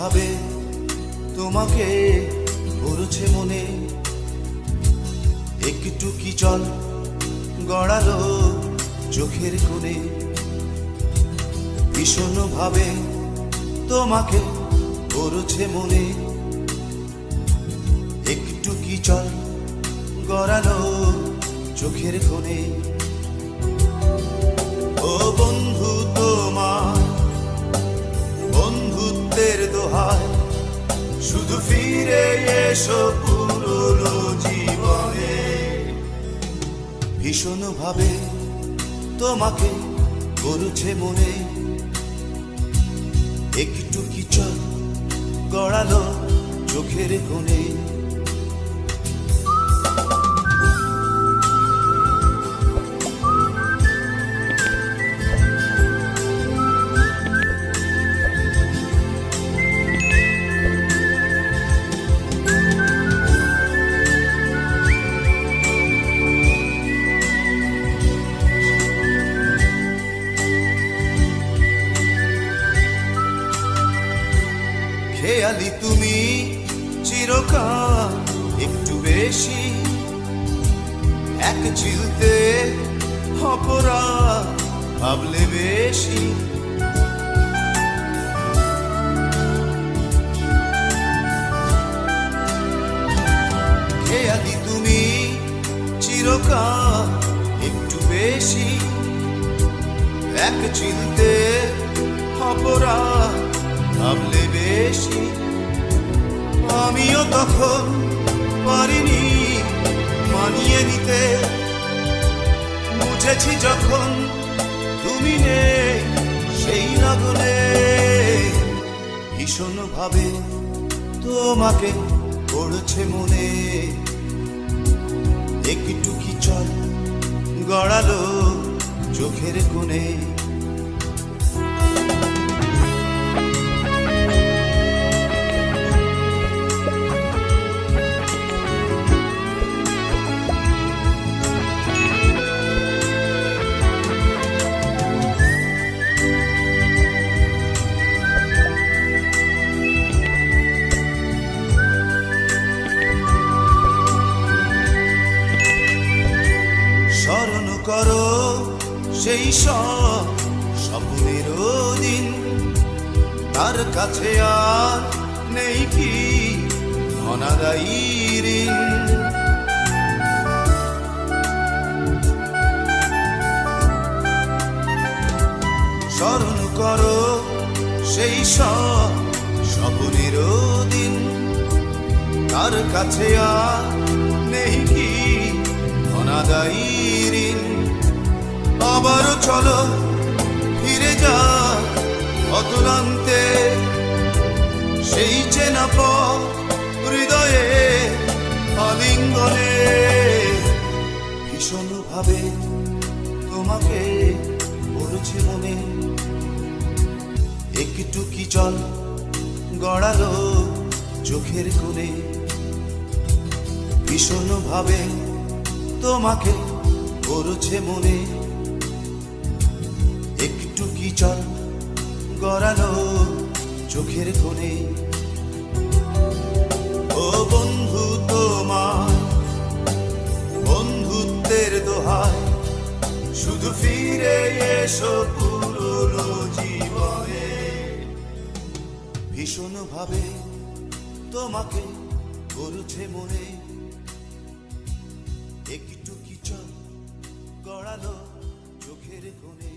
ভাবে তোমাকে পড়ছে মনে, একটু কি চল গড়ালো চোখের কোণে। ভীষণ ভাবে তোমাকে পড়ছে মনে, একটু কি চল গড়ালো চোখের কোণে। ও বন্ধু তোমার বন্ধুত্বের দোহায়, শুধু ফিরে এসো পুরনো জীবনে। ভীষণ ভাবে তোমাকে করছে মনে, একটু কি চল গড়ালো চোখের কোণে। খেয়ালি তুমি চিরকাল একটু বেশি, এক চিলতে অপরাধ ভাবলে বেশি। খেয়ালি তুমি চিরকাল একটু বেশি, এক চিলতে অপরাধ ভাবলে বেশি। আমিও তখন পারিনি মানিয়ে নিতে, বুঝেছি যখন তুমি নেই সেই লগনে। ভীষণ ভাবে তোমাকে পড়ছে মনে, একটু কি চল গড়ালো চোখের কোণে। স্মরণ করো সেই সব স্বপ্নের দিন, তার কাছে আর নেই কি অনাদায়ী ঋণ। স্মরণ করো সেই সব স্বপ্নের দিন, তার কাছে আর নেই কি অনাদায়ী ঋণ। আবারও চলো ফিরে যা অতলান্তে, সেই চেনা পথ হৃদয়ে আলিঙ্গনে। ভীষণ ভাবে তোমাকে পড়ছে মনে, একটু কি চল গড়ালো চোখের কোণে। ভীষণ ভাবে তোমাকে পড়ছে মনে, একটু কি চল গড়ালো চোখের কোণে। ও বন্ধু তোমার বন্ধুত্বের দোহায়, শুধু ফিরে এসো পুরনো জীবনে। ভীষণ ভাবে তোমাকে পড়ছে মনে, একটু কি চল গড়ালো চোখের কোণে।